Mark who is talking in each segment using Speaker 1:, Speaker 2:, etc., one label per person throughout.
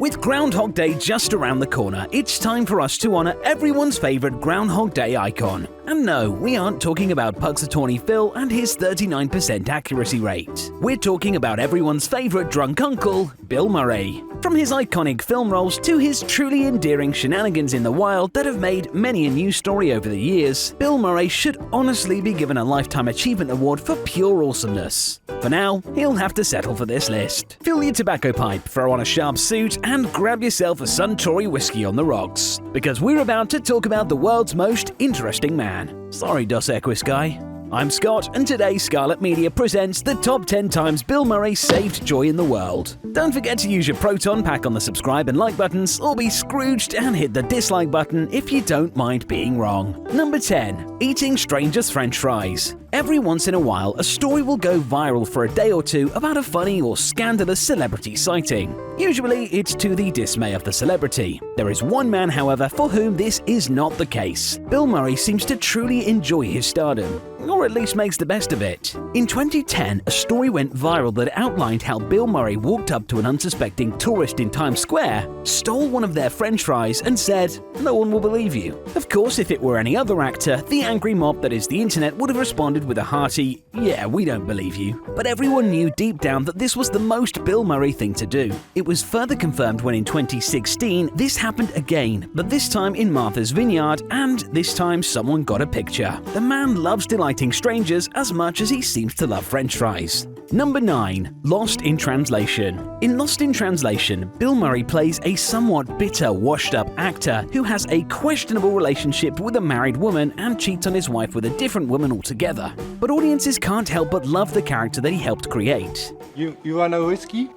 Speaker 1: With Groundhog Day just around the corner, it's time for us to honor everyone's favorite Groundhog Day icon. And no, we aren't talking about Punxsutawney Phil and his 39% accuracy rate. We're talking about everyone's favorite drunk uncle, Bill Murray. From his iconic film roles to his truly endearing shenanigans in the wild that have made many a news story over the years, Bill Murray should honestly be given a Lifetime Achievement Award for pure awesomeness. For now, he'll have to settle for this list. Fill your tobacco pipe, throw on a sharp suit, and grab yourself a Suntory whiskey on the rocks, because we're about to talk about the world's most interesting man. Sorry, Dos Equis guy. I'm Scott, and today Scarlet Media presents the top 10 times Bill Murray saved joy in the world. Don't forget to use your Proton Pack on the subscribe and like buttons, or be Scrooged and hit the dislike button if you don't mind being wrong. Number 10. Eating strangers' French fries. Every once in a while, a story will go viral for a day or two about a funny or scandalous celebrity sighting. Usually, it's to the dismay of the celebrity. There is one man, however, for whom this is not the case. Bill Murray seems to truly enjoy his stardom, or at least makes the best of it. In 2010, a story went viral that outlined how Bill Murray walked up to an unsuspecting tourist in Times Square, stole one of their French fries, and said, "No one will believe you." Of course, if it were any other actor, the angry mob that is the internet would have responded with a hearty, "Yeah, we don't believe you." But everyone knew deep down that this was the most Bill Murray thing to do. It was further confirmed when in 2016, this happened again, but this time in Martha's Vineyard, and this time someone got a picture. The man loves delighting strangers as much as he seems to love French fries. Number 9. Lost in Translation. In Lost in Translation, Bill Murray plays a somewhat bitter, washed-up actor who has a questionable relationship with a married woman and cheats on his wife with a different woman altogether. But audiences can't help but love the character that he helped create.
Speaker 2: You want a whiskey?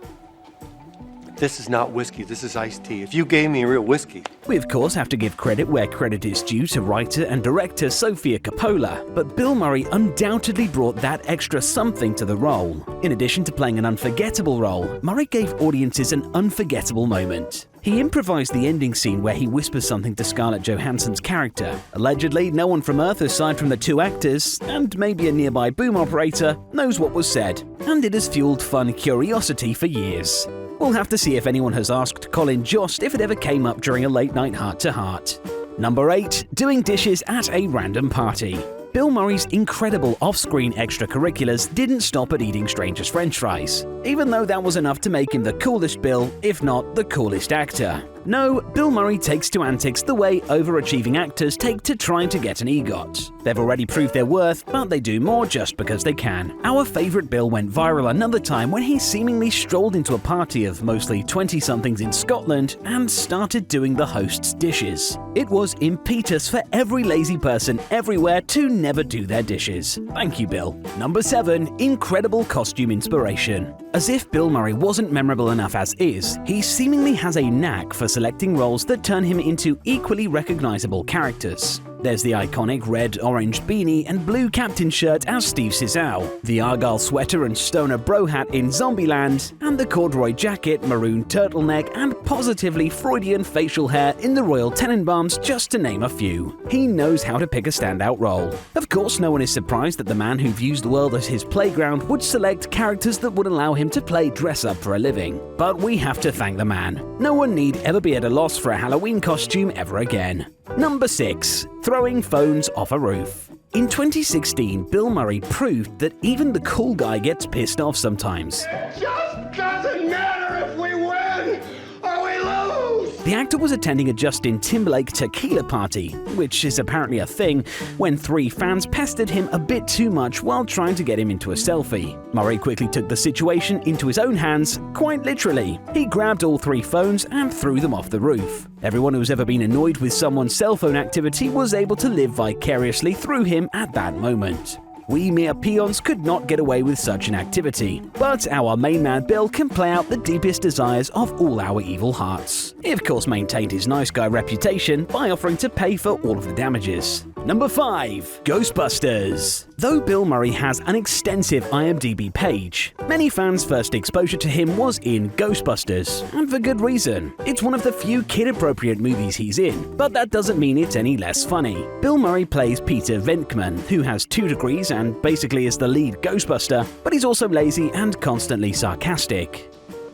Speaker 2: This is not whiskey, this is iced tea. If you gave me real whiskey.
Speaker 1: We of course have to give credit where credit is due to writer and director Sofia Coppola, but Bill Murray undoubtedly brought that extra something to the role. In addition to playing an unforgettable role, Murray gave audiences an unforgettable moment. He improvised the ending scene where he whispers something to Scarlett Johansson's character. Allegedly, no one from Earth aside from the two actors, and maybe a nearby boom operator, knows what was said, and it has fueled fun curiosity for years. We'll have to see if anyone has asked Colin Jost if it ever came up during a late-night heart-to-heart. Number 8. Doing dishes at a random party. Bill Murray's incredible off-screen extracurriculars didn't stop at eating strangers' French fries, even though that was enough to make him the coolest Bill, if not the coolest actor. No, Bill Murray takes to antics the way overachieving actors take to trying to get an EGOT. They've already proved their worth, but they do more just because they can. Our favorite Bill went viral another time when he seemingly strolled into a party of mostly 20-somethings in Scotland and started doing the host's dishes. It was impetus for every lazy person everywhere to never do their dishes. Thank you, Bill. Number 7. Incredible costume inspiration. As if Bill Murray wasn't memorable enough as is, he seemingly has a knack for selecting roles that turn him into equally recognizable characters. There's the iconic red-orange beanie and blue captain shirt as Steve Zissou, the Argyle sweater and stoner bro hat in Zombieland, and the corduroy jacket, maroon turtleneck, and positively Freudian facial hair in the Royal Tenenbaums, just to name a few. He knows how to pick a standout role. Of course, no one is surprised that the man who views the world as his playground would select characters that would allow him to play dress-up for a living. But we have to thank the man. No one need ever be at a loss for a Halloween costume ever again. Number 6. Throwing phones off a roof. In 2016, Bill Murray proved that even the cool guy gets pissed off sometimes.
Speaker 3: It just doesn't matter if we win or we lose!
Speaker 1: The actor was attending a Justin Timberlake tequila party, which is apparently a thing, when 3 fans pestered him a bit too much while trying to get him into a selfie. Murray quickly took the situation into his own hands, quite literally. He grabbed all 3 phones and threw them off the roof. Everyone who's ever been annoyed with someone's cell phone activity was able to live vicariously through him at that moment. We mere peons could not get away with such an activity, but our main man Bill can play out the deepest desires of all our evil hearts. He of course maintained his nice guy reputation by offering to pay for all of the damages. Number 5. Ghostbusters. Though Bill Murray has an extensive IMDb page, many fans' first exposure to him was in Ghostbusters, and for good reason. It's one of the few kid-appropriate movies he's in, but that doesn't mean it's any less funny. Bill Murray plays Peter Venkman, who has 2 degrees and basically is the lead Ghostbuster, but he's also lazy and constantly sarcastic.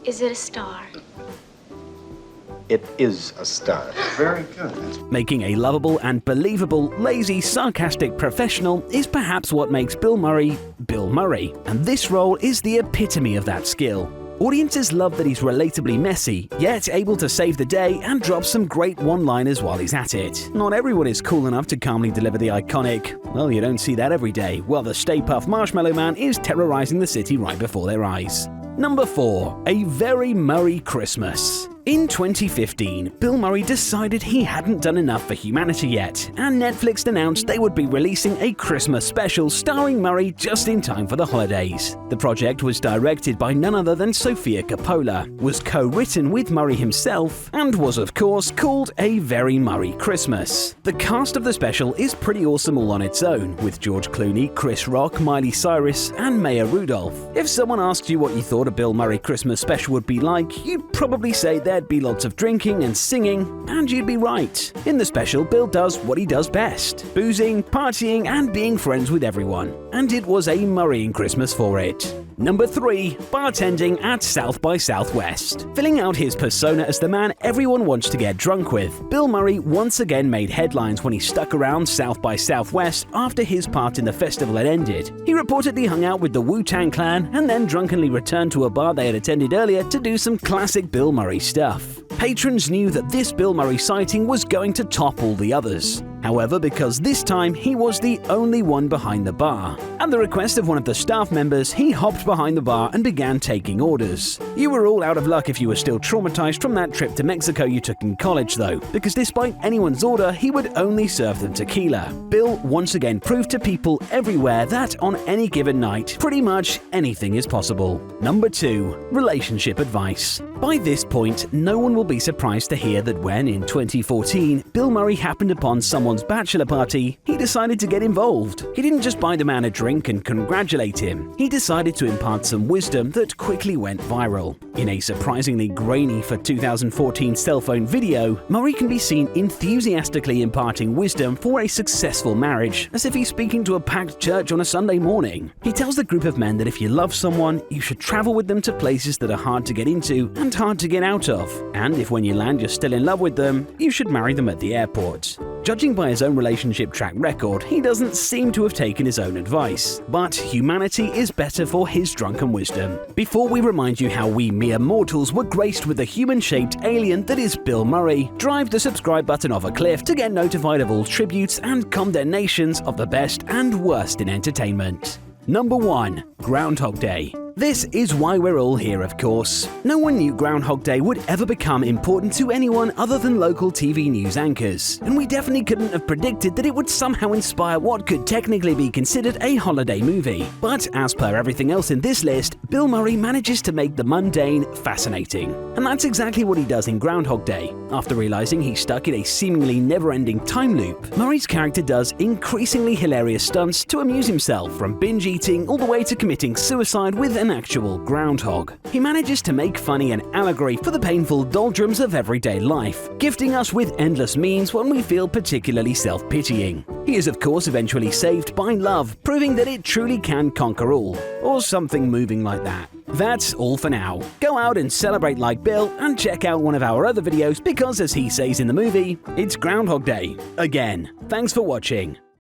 Speaker 4: Is it a star? It is a stunt.
Speaker 5: Very good.
Speaker 1: Making a lovable and believable, lazy, sarcastic professional is perhaps what makes Bill Murray, Bill Murray, and this role is the epitome of that skill. Audiences love that he's relatably messy, yet able to save the day and drop some great one-liners while he's at it. Not everyone is cool enough to calmly deliver the iconic, well, you don't see that every day, while the Stay Puft Marshmallow Man is terrorizing the city right before their eyes. Number 4. A Very Murray Christmas. In 2015, Bill Murray decided he hadn't done enough for humanity yet, and Netflix announced they would be releasing a Christmas special starring Murray just in time for the holidays. The project was directed by none other than Sofia Coppola, was co-written with Murray himself, and was of course called A Very Murray Christmas. The cast of the special is pretty awesome all on its own, with George Clooney, Chris Rock, Miley Cyrus, and Maya Rudolph. If someone asked you what you thought a Bill Murray Christmas special would be like, you'd probably say there'd be lots of drinking and singing, and you'd be right. In the special, Bill does what he does best: boozing, partying, and being friends with everyone. And it was a Murraying Christmas for it. Number 3. Bartending at South by Southwest. Filling out his persona as the man everyone wants to get drunk with, Bill Murray once again made headlines when he stuck around South by Southwest after his part in the festival had ended. He reportedly hung out with the Wu-Tang Clan and then drunkenly returned to a bar they had attended earlier to do some classic Bill Murray stuff. Patrons knew that this Bill Murray sighting was going to top all the others. However, because this time he was the only one behind the bar. At the request of one of the staff members, he hopped behind the bar and began taking orders. You were all out of luck if you were still traumatized from that trip to Mexico you took in college though, because despite anyone's order, he would only serve them tequila. Bill once again proved to people everywhere that on any given night, pretty much anything is possible. Number 2. Relationship advice. By this point, no one will be surprised to hear that when, in 2014, Bill Murray happened upon someone's bachelor party, he decided to get involved. He didn't just buy the man a drink and congratulate him. He decided to impart some wisdom that quickly went viral. In a surprisingly grainy for 2014 cell phone video, Murray can be seen enthusiastically imparting wisdom for a successful marriage, as if he's speaking to a packed church on a Sunday morning. He tells the group of men that if you love someone, you should travel with them to places that are hard to get into and hard to get out of. And if when you land you're still in love with them, you should marry them at the airport. Judging by his own relationship track record, he doesn't seem to have taken his own advice. But humanity is better for his drunken wisdom. Before we remind you how we mere mortals were graced with the human-shaped alien that is Bill Murray, drive the subscribe button off a cliff to get notified of all tributes and condemnations of the best and worst in entertainment. Number 1. Groundhog Day. This is why we're all here, of course. No one knew Groundhog Day would ever become important to anyone other than local TV news anchors, and we definitely couldn't have predicted that it would somehow inspire what could technically be considered a holiday movie. But as per everything else in this list, Bill Murray manages to make the mundane fascinating. And that's exactly what he does in Groundhog Day. After realizing he's stuck in a seemingly never-ending time loop, Murray's character does increasingly hilarious stunts to amuse himself, from binge eating all the way to committing suicide with an actual groundhog. He manages to make funny an allegory for the painful doldrums of everyday life, gifting us with endless memes when we feel particularly self-pitying. He is of course eventually saved by love, proving that it truly can conquer all, or something moving like that. That's all for now. Go out and celebrate like Bill and check out one of our other videos because, as he says in the movie, it's Groundhog Day again. Thanks for watching.